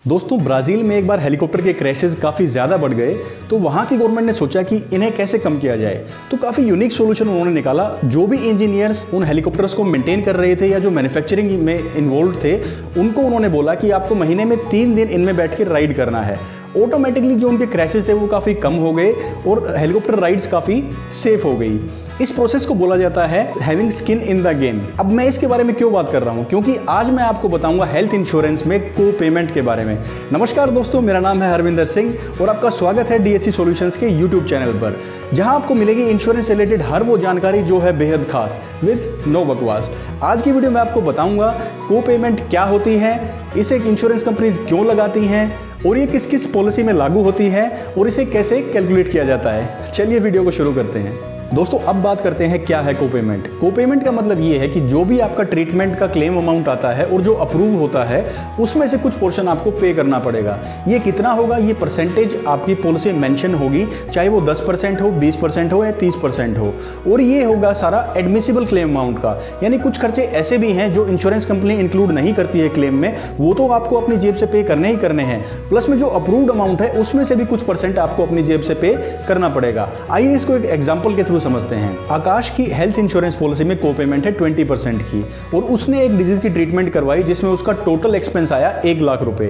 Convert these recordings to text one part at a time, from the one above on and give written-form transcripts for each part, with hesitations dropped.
दोस्तों ब्राज़ील में एक बार हेलीकॉप्टर के क्रैशेस काफ़ी ज़्यादा बढ़ गए, तो वहाँ की गवर्नमेंट ने सोचा कि इन्हें कैसे कम किया जाए। तो काफ़ी यूनिक सोल्यूशन उन्होंने निकाला। जो भी इंजीनियर्स उन हेलीकॉप्टर्स को मेंटेन कर रहे थे या जो मैन्युफैक्चरिंग में इन्वॉल्व थे, उनको उन्होंने बोला कि आपको महीने में 3 दिन इनमें बैठ के राइड करना है। ऑटोमेटिकली जो उनके क्रैशेस थे वो काफ़ी कम हो गए और हेलीकॉप्टर राइड्स काफ़ी सेफ हो गई। इस प्रोसेस को बोला जाता है having skin in the game. अब मैं इसके बारे में क्यों बात कर रहा हूँ, क्योंकि आज मैं आपको बताऊंगा हेल्थ इंश्योरेंस में को पेमेंट के बारे में। नमस्कार दोस्तों, मेरा नाम है हरविंदर सिंह और आपका स्वागत है डीएससी सॉल्यूशंस के यूट्यूब चैनल पर, जहां आपको मिलेगी इंश्योरेंस से रिलेटेड हर वो जानकारी जो है बेहद खास विद नो बकवास। आज की वीडियो में आपको बताऊंगा को पेमेंट क्या होती है, इसे इंश्योरेंस कंपनीज क्यों लगाती हैं और ये किस किस पॉलिसी में लागू होती है और इसे कैसे कैलकुलेट किया जाता है। चलिए वीडियो को शुरू करते हैं। दोस्तों अब बात करते हैं क्या है कोपेमेंट। कोपेमेंट का मतलब ये है कि जो भी आपका ट्रीटमेंट का क्लेम अमाउंट आता है और जो अप्रूव होता है उसमें से कुछ पोर्शन आपको पे करना पड़ेगा। ये कितना होगा, ये परसेंटेज आपकी पॉलिसी में मेंशन होगी, चाहे वो 10% हो, 20% हो या 30% हो। और ये होगा सारा एडमिसिबल क्लेम अमाउंट का, यानी कुछ खर्चे ऐसे भी हैं जो इंश्योरेंस कंपनी इंक्लूड नहीं करती है क्लेम में, वो तो आपको अपनी जेब से पे करने ही करने हैं। प्लस में जो अप्रूव्ड अमाउंट है उसमें से भी कुछ परसेंट आपको अपनी जेब से पे करना पड़ेगा। आइए इसको एक एग्जाम्पल के थ्रू समझते हैं। आकाश की हेल्थ इंश्योरेंस पॉलिसी में को पेमेंट है 20% की और उसने एक डिजीज की ट्रीटमेंट करवाई जिसमें उसका टोटल एक्सपेंस आया 1 लाख रुपए।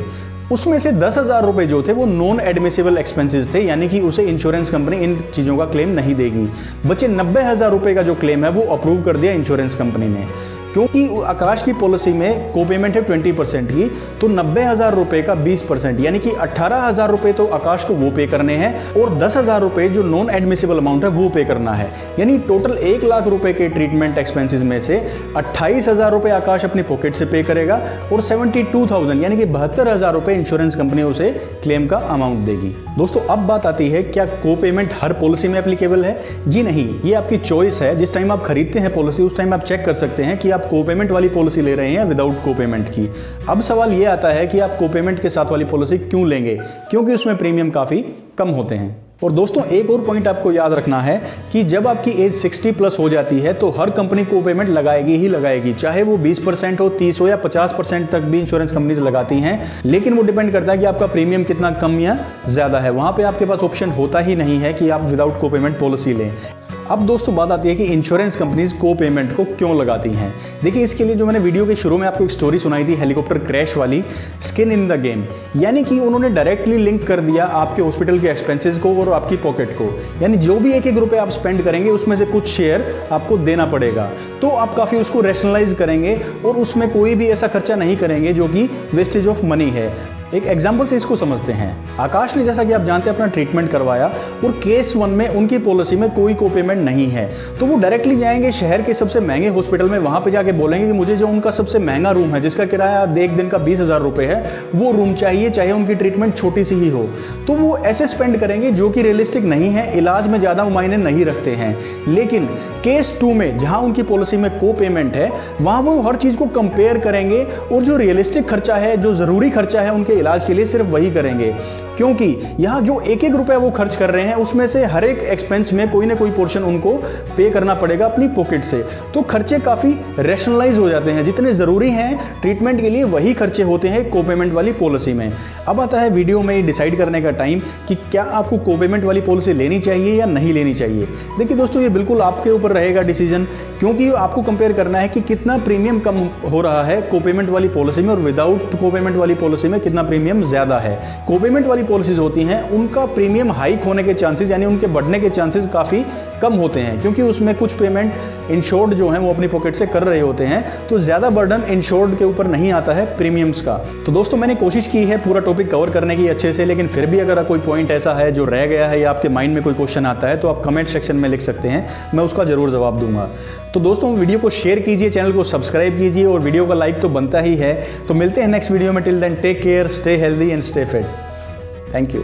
उसमें से 10,000 रुपए जो थे वो नॉन एडमिसिबल एक्सपेंसेस थे, यानी कि उसे इंश्योरेंस कंपनी इन चीज़ों का क्लेम नहीं देगी। बचे 90,000 रुपए का जो क्लेम है वो अप्रूव कर दिया इंश्योरेंस कंपनी ने। क्योंकि आकाश की पॉलिसी में को पेमेंट है 20% की, तो 90,000 रुपए का 20% यानी कि 18,000 रुपए तो आकाश को वो पे करने हैं और 10,000 रुपए जो नॉन एडमिसिबल अमाउंट है वो पे करना है। यानी टोटल 1 लाख रुपए के ट्रीटमेंट एक्सपेंसेस में से 28,000 रुपए आकाश अपनी पॉकेट से पे करेगा और 72,000 यानी कि 72,000 रुपए इंश्योरेंस कंपनी उसे क्लेम का अमाउंट देगी। दोस्तों अब बात आती है क्या को पेमेंट हर पॉलिसी में एप्लीकेबल है? जी नहीं, ये आपकी चॉइस है। जिस टाइम आप खरीदते हैं पॉलिसी उस टाइम आप चेक कर सकते हैं कि आप को पेमेंट वाली पॉलिसी ले रहे हैं या विदाउट को पेमेंट की। अब सवाल ये आता है कि आप को पेमेंट के साथ वाली पॉलिसी क्यों लेंगे, क्योंकि उसमें प्रीमियम काफ़ी कम होते हैं। और दोस्तों एक और पॉइंट आपको याद रखना है कि जब आपकी एज 60+ हो जाती है तो हर कंपनी को पेमेंट लगाएगी ही लगाएगी, चाहे वो 20% हो, 30 हो या 50% तक भी इंश्योरेंस कंपनीज लगाती हैं। लेकिन वो डिपेंड करता है कि आपका प्रीमियम कितना कम या ज़्यादा है। वहाँ पे आपके पास ऑप्शन होता ही नहीं है कि आप विदाउट को पेमेंट पॉलिसी लें। अब दोस्तों बात आती है कि इंश्योरेंस कंपनीज को पेमेंट को क्यों लगाती हैं। देखिए इसके लिए जो मैंने वीडियो के शुरू में आपको एक स्टोरी सुनाई थी हेलीकॉप्टर क्रैश वाली, स्किन इन द गेम, यानी कि उन्होंने डायरेक्टली लिंक कर दिया आपके हॉस्पिटल के एक्सपेंसेस को और आपकी पॉकेट को। यानी जो भी 1-1 रुपये आप स्पेंड करेंगे उसमें से कुछ शेयर आपको देना पड़ेगा। तो आप काफ़ी उसको रैशनलाइज करेंगे और उसमें कोई भी ऐसा खर्चा नहीं करेंगे जो कि वेस्टेज ऑफ मनी है। एक एग्जाम्पल से इसको समझते हैं। आकाश ने जैसा कि आप जानते हैं अपना ट्रीटमेंट करवाया और केस 1 में उनकी पॉलिसी में कोई को पेमेंट नहीं है, तो वो डायरेक्टली जाएंगे शहर के सबसे महंगे हॉस्पिटल में, वहाँ पे जाके बोलेंगे कि मुझे जो उनका सबसे महंगा रूम है जिसका किराया 1 दिन का 20,000 रुपये है वो रूम चाहिए, चाहे उनकी ट्रीटमेंट छोटी सी ही हो। तो वो ऐसे स्पेंड करेंगे जो कि रियलिस्टिक नहीं है, इलाज में ज़्यादा मायने नहीं रखते हैं। लेकिन केस 2 में जहाँ उनकी पॉलिसी में को पेमेंट है वहाँ वो हर चीज़ को कंपेयर करेंगे और जो रियलिस्टिक खर्चा है, जो ज़रूरी खर्चा है उनके इलाज के लिए सिर्फ वही करेंगे। क्योंकि यहाँ जो 1-1 रुपया वो खर्च कर रहे हैं उसमें से हर एक एक्सपेंस में कोई ना कोई पोर्शन उनको पे करना पड़ेगा अपनी पॉकेट से। तो खर्चे काफ़ी रैशनलाइज हो जाते हैं, जितने ज़रूरी हैं ट्रीटमेंट के लिए वही खर्चे होते हैं को पेमेंट वाली पॉलिसी में। अब आता है वीडियो में डिसाइड करने का टाइम कि क्या आपको को पेमेंट वाली पॉलिसी लेनी चाहिए या नहीं लेनी चाहिए। देखिए दोस्तों ये बिल्कुल आपके ऊपर रहेगा डिसीजन, क्योंकि आपको कंपेयर करना है कि कितना प्रीमियम कम हो रहा है को पेमेंट वाली पॉलिसी में और विदाउट को पेमेंट वाली पॉलिसी में कितना प्रीमियम ज़्यादा है। को पेमेंट वाली पॉलिसीज होती हैं उनका प्रीमियम हाइक होने के चांसेस यानी उनके बढ़ने के चांसेस काफ़ी कम होते हैं, क्योंकि उसमें कुछ पेमेंट इंश्योर्ड जो हैं वो अपनी पॉकेट से कर रहे होते हैं, तो ज़्यादा बर्डन इंश्योर्ड के ऊपर नहीं आता है प्रीमियम्स का। तो दोस्तों मैंने कोशिश की है पूरा टॉपिक कवर करने की अच्छे से, लेकिन फिर भी अगर कोई पॉइंट ऐसा है जो रह गया है या आपके माइंड में कोई क्वेश्चन आता है तो आप कमेंट सेक्शन में लिख सकते हैं, मैं उसका ज़रूर जवाब दूंगा। तो दोस्तों वीडियो को शेयर कीजिए, चैनल को सब्सक्राइब कीजिए और वीडियो का लाइक तो बनता ही है। तो मिलते हैं नेक्स्ट वीडियो में। Till then take care, stay healthy and stay fit. Thank you.